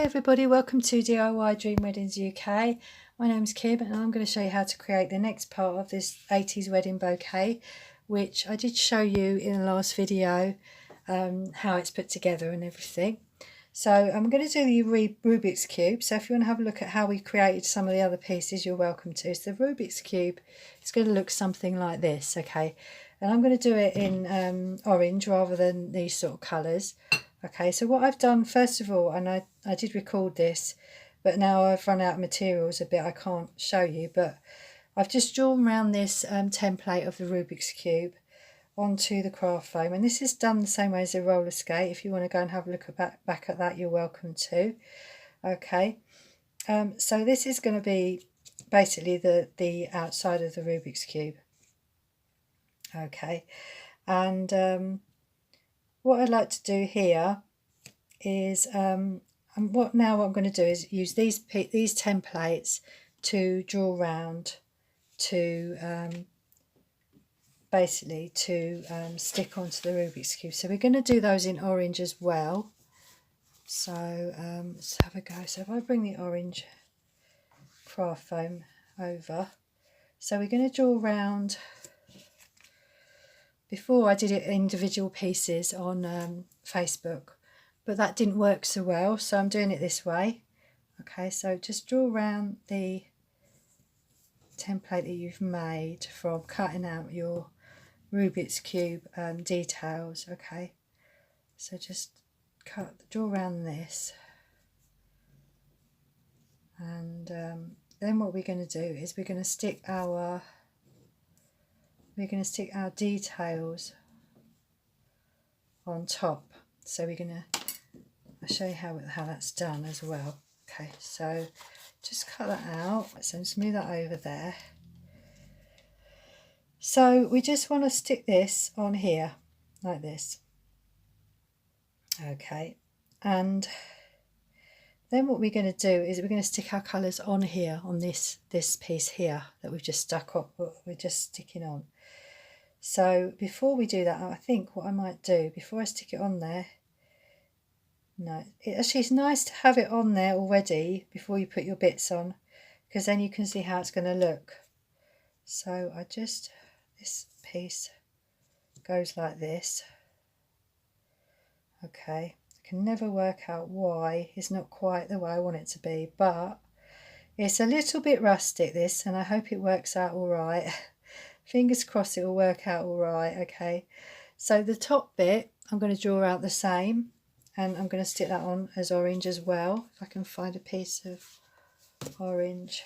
everybody, welcome to DIY Dream Weddings UK. My name's Kim and I'm going to show you how to create the next part of this 80s wedding bouquet, which I did show you in the last video, how it's put together and everything. So I'm going to do the Rubik's Cube. So if you want to have a look at how we created some of the other pieces, you're welcome to. So the Rubik's Cube is going to look something like this, okay? And I'm going to do it in orange rather than these sort of colours. Okay, so what I've done first of all, and I did record this, but now I've run out of materials a bit, I can't show you, but I've just drawn around this template of the Rubik's Cube onto the craft foam, and this is done the same way as a roller skate. If you want to go and have a look back at that, you're welcome to. Okay, so this is going to be basically the outside of the Rubik's Cube. Okay, and what I'd like to do here is what I'm going to do is use these templates to draw around to basically to stick onto the Rubik's Cube. So we're going to do those in orange as well. So let's have a go. So if I bring the orange craft foam over, so we're going to draw around. Before I did it individual pieces on Facebook, but that didn't work so well, so I'm doing it this way. Okay, so just draw around the template that you've made from cutting out your Rubik's Cube details. Okay, so just draw around this, and then what we're going to do is we're going to stick our details on top. So I'll show you how that's done as well. Okay, so just cut that out. So just move that over there. So we just want to stick this on here like this. Okay, and then what we're going to do is we're going to stick our colours on here, on this piece here that we've just stuck up, we're just sticking on. So before we do that, I think what I might do before I stick it on there, it's nice to have it on there already before you put your bits on, because then you can see how it's going to look. So this piece goes like this. Okay, I can never work out why it's not quite the way I want it to be, but it's a little bit rustic this, and I hope it works out all right. Fingers crossed it will work out all right. Okay, so the top bit I'm going to draw out the same, and I'm going to stick that on as orange as well, if I can find a piece of orange.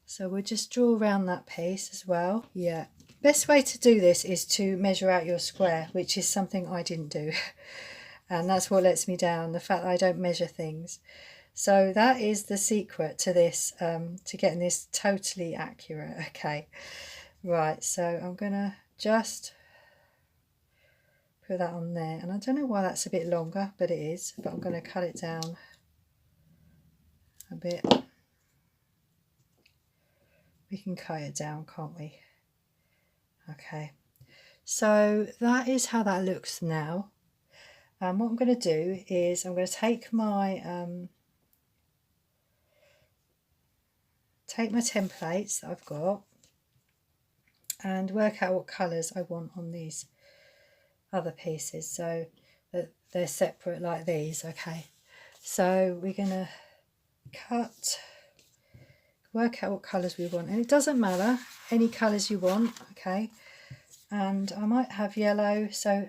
So we'll just draw around that piece as well. Yeah, best way to do this is to measure out your square, which is something I didn't do and that's what lets me down, the fact that I don't measure things. So that is the secret to this, to getting this totally accurate. Okay, right, so I'm going to just put that on there, and I don't know why that's a bit longer, but it is, but I'm going to cut it down a bit. We can cut it down, can't we? Okay, so that is how that looks now. What I'm going to do is I'm going to take my templates that I've got and work out what colours I want on these other pieces, so that they're separate like these. Okay, so we're going to work out what colours we want, and it doesn't matter any colours you want. Okay, and I might have yellow, so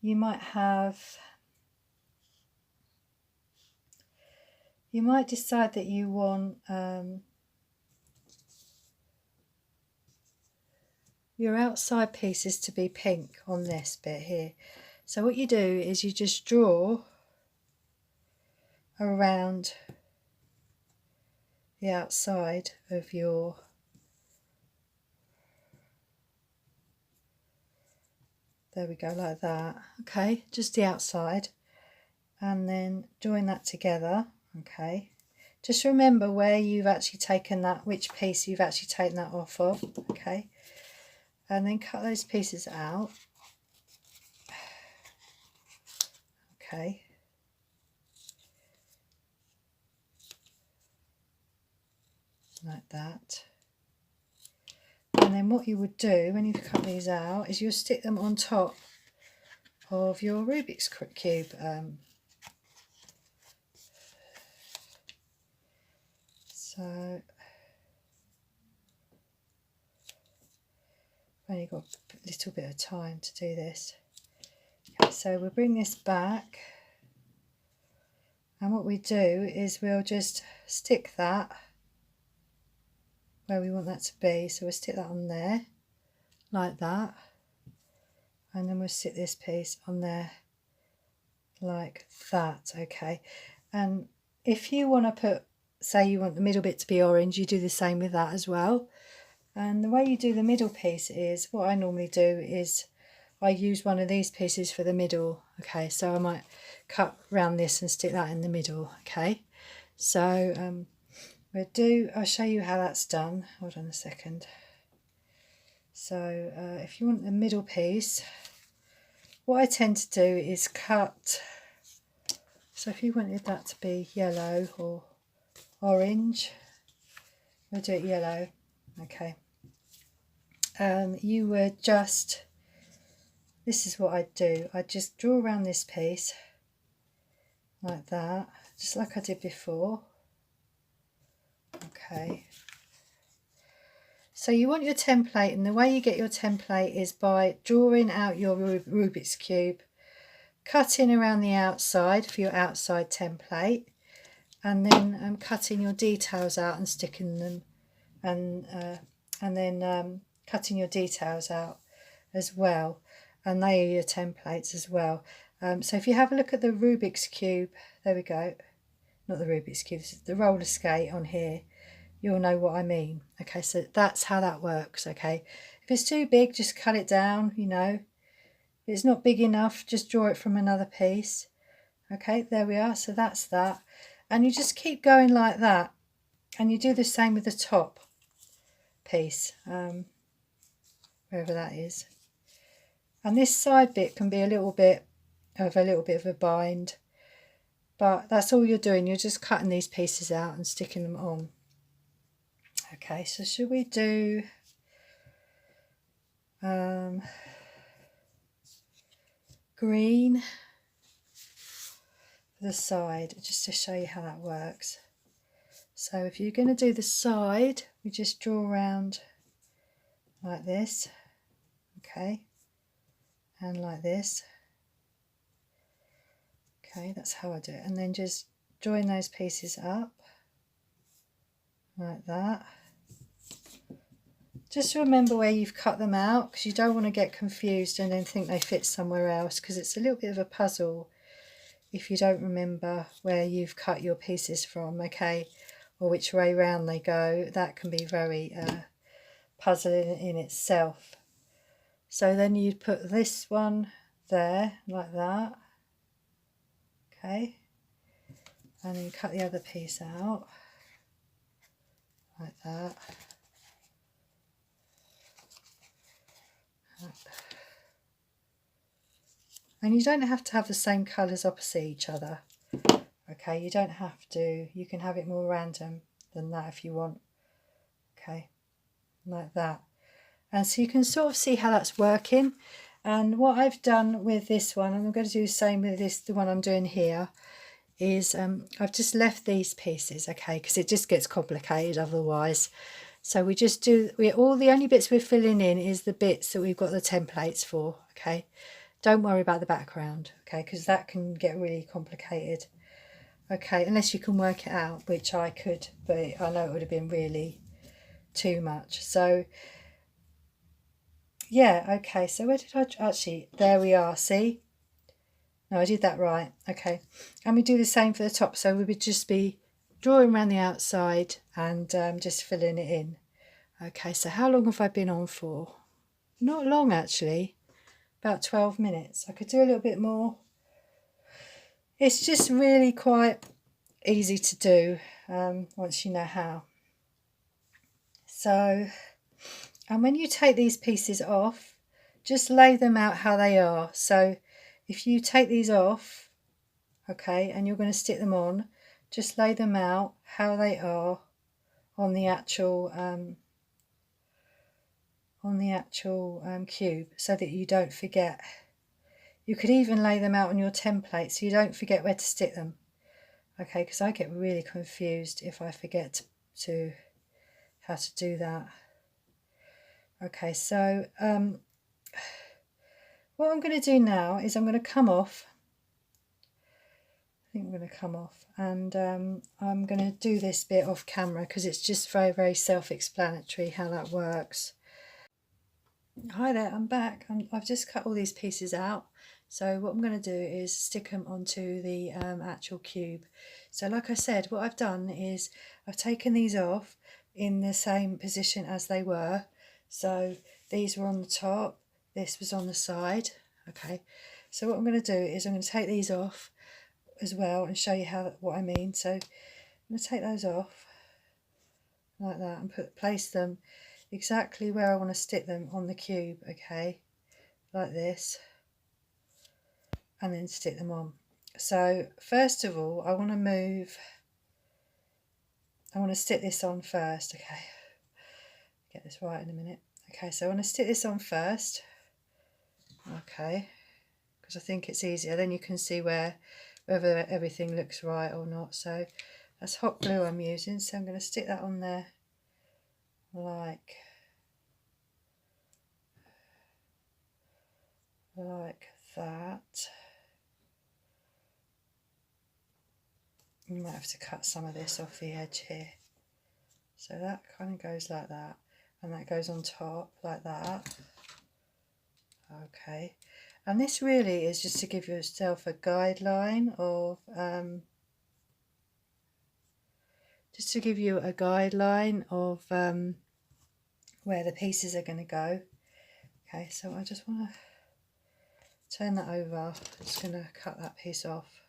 you might decide that you want your outside pieces to be pink on this bit here. So what you do is you just draw around the outside of your there we go, like that. Okay, just the outside, and then join that together. Okay, just remember where you've actually taken that, which piece you've actually taken that off of. Okay, and then cut those pieces out. Okay, like that. And then what you would do when you've cut these out is you'll stick them on top of your Rubik's Cube. So I've only got a little bit of time to do this. Okay, so we'll bring this back, and what we do is we'll just stick that where we want that to be. So we'll stick that on there like that, and then we'll stick this piece on there like that. Okay, and if you want to put, say you want the middle bit to be orange, you do the same with that as well. And the way you do the middle piece is, what I normally do is I use one of these pieces for the middle. Okay, so I might cut around this and stick that in the middle. Okay, so I'll show you how that's done. Hold on a second. So if you want the middle piece, what I tend to do is cut. So if you wanted that to be yellow or orange, we'll do it yellow. Okay. You would just, this is what I do. I just draw around this piece like that, just like I did before. Okay. So you want your template, and the way you get your template is by drawing out your Rubik's Cube, cutting around the outside for your outside template, and then cutting your details out and sticking them, and then cutting your details out as well, and they are your templates as well. So if you have a look at the Rubik's Cube, there we go, not the Rubik's Cube, this is the roller skate on here, you'll know what I mean. Okay, so that's how that works. Okay, if it's too big, just cut it down, you know. If it's not big enough, just draw it from another piece. Okay, there we are. So that's that, and you just keep going like that, and you do the same with the top piece, wherever that is. And this side bit can be a little bit of a bind, but that's all you're doing. You're just cutting these pieces out and sticking them on. Okay, so should we do green for the side, just to show you how that works. So if you're going to do the side, we just draw around like this, okay, and like this. Okay, that's how I do it. And then just join those pieces up like that. Just remember where you've cut them out, because you don't want to get confused and then think they fit somewhere else, because it's a little bit of a puzzle if you don't remember where you've cut your pieces from, okay, or which way round they go. That can be very puzzling in itself. So then you'd put this one there like that, okay, and then cut the other piece out like that. And you don't have to have the same colours opposite each other. Okay, you don't have to. You can have it more random than that if you want. Okay, like that. And so you can sort of see how that's working. And what I've done with this one, and I'm going to do the same with this, the one I'm doing here, is I've just left these pieces, okay, because it just gets complicated otherwise. So we just do, all the only bits we're filling in is the bits that we've got the templates for, okay. Don't worry about the background, okay, because that can get really complicated. Okay, unless you can work it out, which I could, but I know it would have been really too much. So yeah, okay, so where did I actually, there we are, see? No, I did that right, okay. And we do the same for the top, so we would just be drawing around the outside and just filling it in. Okay, so how long have I been on for? Not long actually, about 12 minutes. I could do a little bit more. It's just really quite easy to do once you know how. So, and when you take these pieces off, just lay them out how they are. So if you take these off, okay, and you're going to stick them on, just lay them out how they are on the actual cube, so that you don't forget. You could even lay them out on your template so you don't forget where to stick them. Okay, because I get really confused if I forget to how to do that. Okay, so what I'm going to do now is I'm going to come off. I think I'm going to come off, and I'm going to do this bit off camera because it's just very, very self-explanatory how that works. Hi there, I'm back. I've just cut all these pieces out. So what I'm going to do is stick them onto the actual cube. So like I said, what I've done is I've taken these off in the same position as they were. So these were on the top, this was on the side. Okay, so what I'm going to do is I'm going to take these off as well and show you what I mean. So I'm going to take those off like that and place them exactly where I want to stick them on the cube. Okay, like this, and then stick them on. So first of all, I want to stick this on first. Okay, get this right in a minute. Okay, so I want to stick this on first. Okay, because I think it's easier, then you can see whether everything looks right or not. So that's hot glue I'm using, so I'm going to stick that on there like that. You might have to cut some of this off the edge here. So that kind of goes like that, and that goes on top like that. Okay, and this really is just to give yourself a guideline of where the pieces are going to go. Okay, so I just want to turn that over. I'm just going to cut that piece off.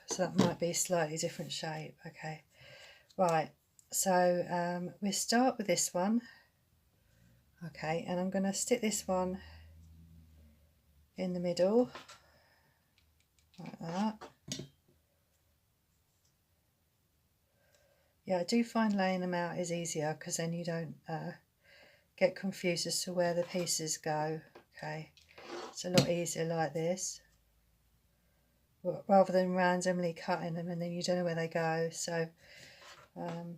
So that might be a slightly different shape. Okay, right, so we'll start with this one. Okay, and I'm going to stick this one in the middle like that. Yeah, I do find laying them out is easier because then you don't get confused as to where the pieces go. Okay, it's a lot easier like this, rather than randomly cutting them and then you don't know where they go. So right,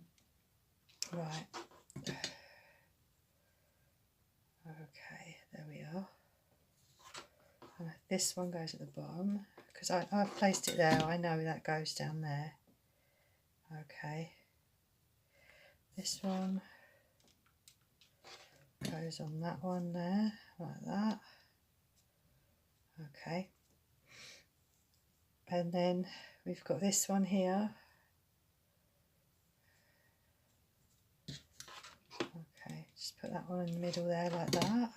okay, there we are. And this one goes at the bottom because I've placed it there. I know that goes down there. Okay, this one goes on that one there like that. Okay, and then we've got this one here. Okay, just put that one in the middle there like that.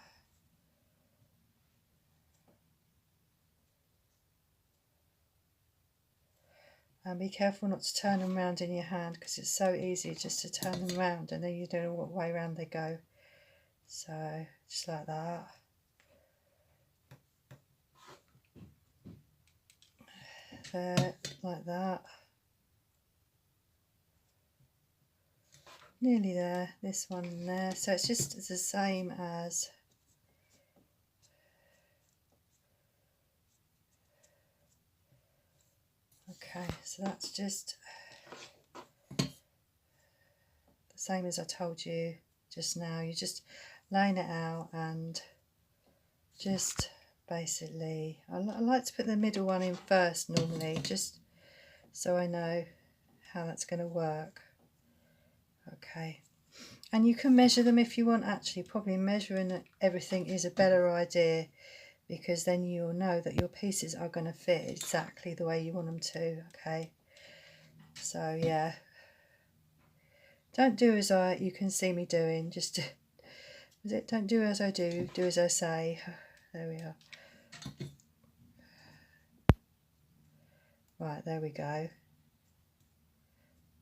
And be careful not to turn them around in your hand because it's so easy just to turn them around and then you don't know what way around they go. So just like that. There, like that. Nearly there, this one and there. So it's just the same as okay, so that's just the same as I told you just now. You're just laying it out and just basically, I like to put the middle one in first normally, just so I know how that's going to work. Okay, and you can measure them if you want. Actually, probably measuring everything is a better idea because then you'll know that your pieces are going to fit exactly the way you want them to. Okay, so yeah, don't do as you can see me doing, just don't do as I do, do as I say. There we are. Right, there we go.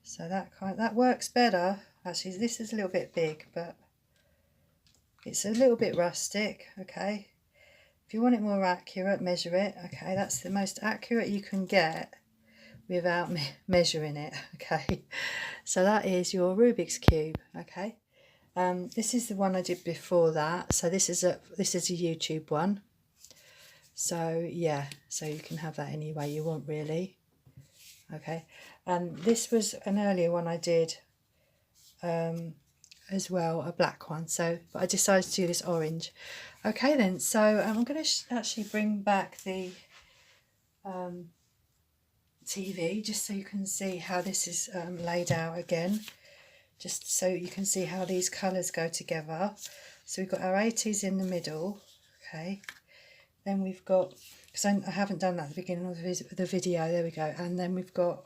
So that works better. Actually, this is a little bit big, but it's a little bit rustic. Okay, if you want it more accurate, measure it. Okay, that's the most accurate you can get without measuring it. Okay, so that is your Rubik's Cube. Okay, this is the one I did before that, so this is a YouTube one. So yeah, so you can have that any way you want, really. Okay, and this was an earlier one I did as well, a black one, so but I decided to do this orange. Okay then, so I'm going to actually bring back the TV just so you can see how this is laid out again, just so you can see how these colours go together. So we've got our 80s in the middle. Okay, then we've got, because I haven't done that at the beginning of the video, there we go, and then we've got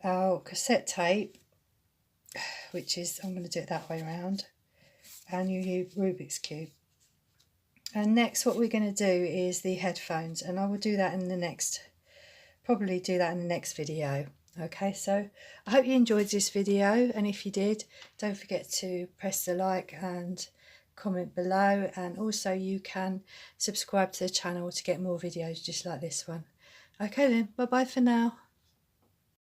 our cassette tape, which is, I'm going to do it that way around, and your Rubik's Cube. And next what we're going to do is the headphones, and I will do that in the next, probably do that in the next video. Okay, so I hope you enjoyed this video, and if you did, don't forget to press the like and comment below, and also you can subscribe to the channel to get more videos just like this one. Okay then, bye bye for now.